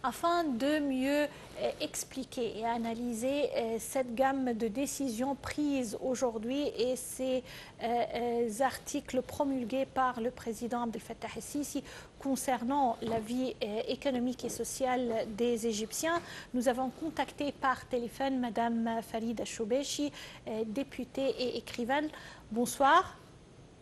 afin de mieux expliquer et analyser cette gamme de décisions prises aujourd'hui et ces articles promulgués par le président Abdel Fattah el-Sisi concernant la vie économique et sociale des Égyptiens. Nous avons contacté par téléphone Madame Farida Choubechi, députée et écrivaine. Bonsoir.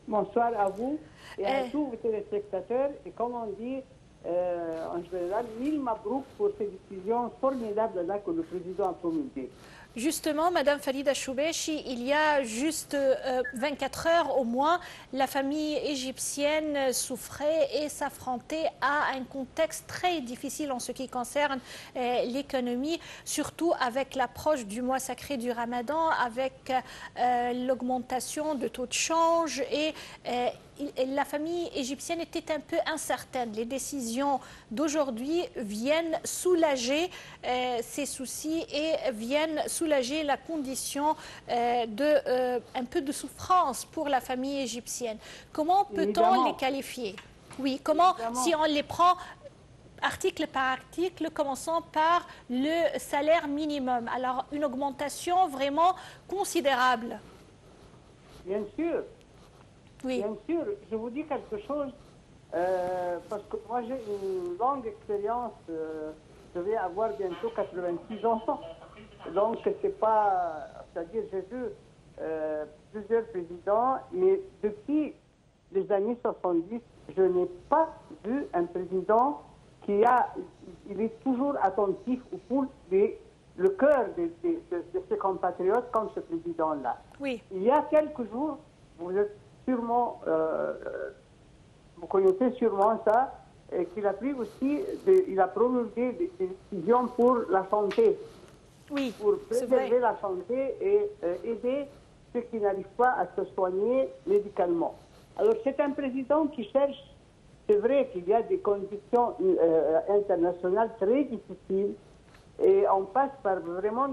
Bonsoir à vous et à tous vos téléspectateurs. Et comme on dit en général, mille mabrouk pour ces décisions formidables là que le président a promulguées. Justement, Madame Farida Choubechi, il y a juste 24 heures au moins, la famille égyptienne souffrait et s'affrontait à un contexte très difficile en ce qui concerne l'économie, surtout avec l'approche du mois sacré du Ramadan, avec l'augmentation de taux de change et la famille égyptienne était un peu incertaine. Les décisions d'aujourd'hui viennent soulager ces soucis et viennent soulager la condition un peu de souffrance pour la famille égyptienne. Comment peut-on les qualifier? Oui, comment, si on les prend article par article, commençant par le salaire minimum. Alors, une augmentation vraiment considérable. Bien sûr. Oui. Bien sûr, je vous dis quelque chose, parce que moi j'ai une longue expérience, je vais avoir bientôt 86 ans, donc c'est pas, c'est-à-dire j'ai vu plusieurs présidents, mais depuis les années 70, je n'ai pas vu un président il est toujours attentif au pouls le cœur de ses compatriotes comme ce président-là. Oui. Il y a quelques jours, vous êtes sûrement, vous connaissez sûrement ça, et qu'il a pris aussi, il a promulgué des décisions pour la santé. Oui, pour préserver la santé et aider ceux qui n'arrivent pas à se soigner médicalement. Alors c'est un président qui cherche, c'est vrai qu'il y a des conditions internationales très difficiles et on passe par vraiment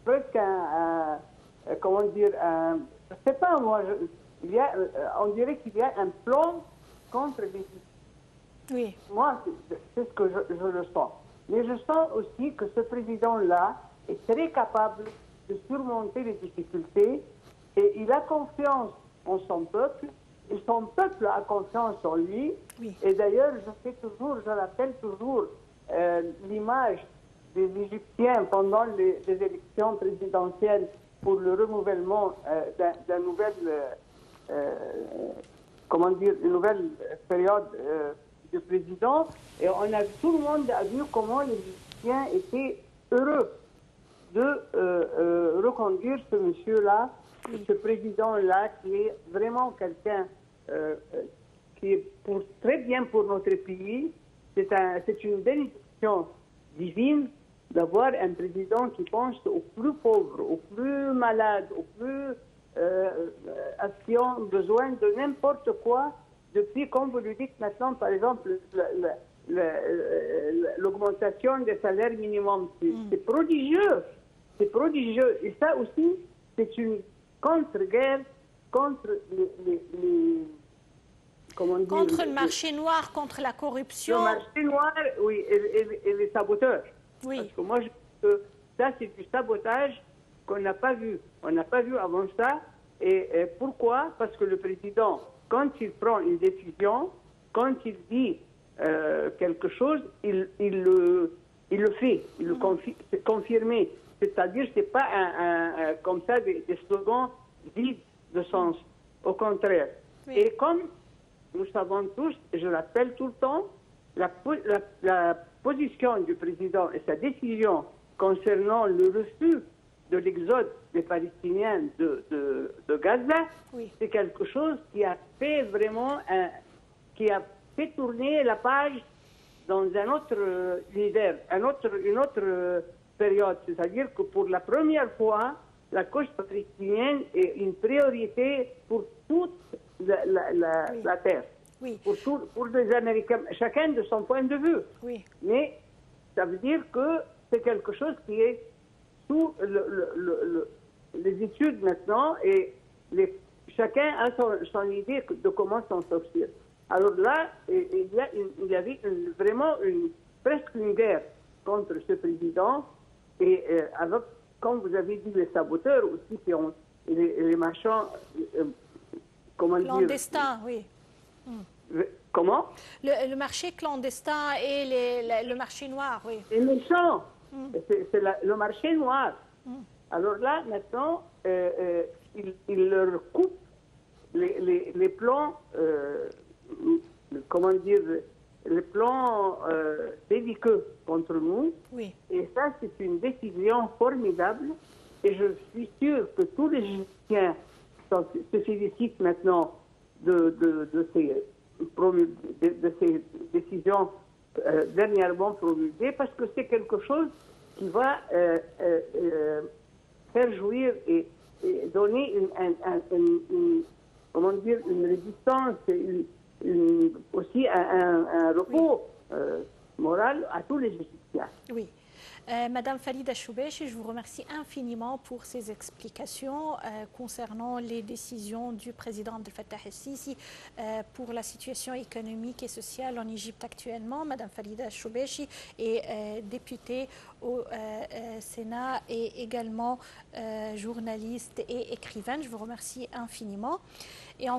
presque comment dire, je ne sais pas moi, on dirait qu'il y a un plan contre les... Oui. Moi, c'est ce que je le sens. Mais je sens aussi que ce président-là est très capable de surmonter les difficultés et il a confiance en son peuple et son peuple a confiance en lui. Oui. Et d'ailleurs, je rappelle toujours l'image des Égyptiens pendant les élections présidentielles pour le renouvellement d'un nouvel, comment dire, une nouvelle période de président. Et tout le monde a vu comment les Égyptiens étaient heureux de reconduire ce monsieur-là, ce président-là, qui est vraiment quelqu'un qui est très bien pour notre pays. C'est une bénédiction divine d'avoir un président qui pense aux plus pauvres, aux plus malades, aux plus qui ont besoin de n'importe quoi. Depuis, comme vous le dites maintenant, par exemple, l'augmentation des salaires minimums, c'est prodigieux. C'est prodigieux. Et ça aussi, c'est une contre-guerre contre comment dire, contre le marché noir, contre la corruption. Le marché noir, oui, et les saboteurs. Oui. Parce que moi, je pense que ça, c'est du sabotage qu'on n'a pas vu. On n'a pas vu avant ça. Et pourquoi? Parce que le président, quand il prend une décision, quand il dit quelque chose, il le fait, c'est confirmé. C'est-à-dire, ce n'est pas comme ça des slogans vides de sens. Au contraire. Oui. Et comme nous savons tous, et je l'appelle tout le temps, la position du président et sa décision concernant le refus de l'exode des Palestiniens de Gaza, oui, c'est quelque chose qui a fait vraiment, qui a fait tourner la page dans un autre univers, une autre période. C'est-à-dire que pour la première fois, la cause palestinienne est une priorité pour toute la terre. Oui. Pour les Américains, chacun de son point de vue. Oui. Mais ça veut dire que c'est quelque chose qui est sous les études maintenant et chacun a son idée de comment s'en sortir. Alors là, il y avait vraiment presque une guerre contre ce président. Et comme vous avez dit, les saboteurs aussi, les marchands, comment dire... Clandestins, oui. Comment? Le marché clandestin et le marché noir, oui. Les méchants, c'est le marché noir. Alors là, maintenant, ils leur coupent les plans, comment dire, les plans belliqueux contre nous. Oui. Et ça, c'est une décision formidable. Et je suis sûr que tous les Égyptiens se félicitent maintenant de ces décisions dernièrement promulguées, parce que c'est quelque chose qui va faire jouir et donner comment dire, une résistance, aussi un repos moral à tous les Égyptiens. Oui. Madame Farida Choubechi, je vous remercie infiniment pour ces explications concernant les décisions du président Abdel Fattah el-Sisi pour la situation économique et sociale en Égypte actuellement. Madame Farida Choubechi est députée au Sénat et également journaliste et écrivaine. Je vous remercie infiniment. Et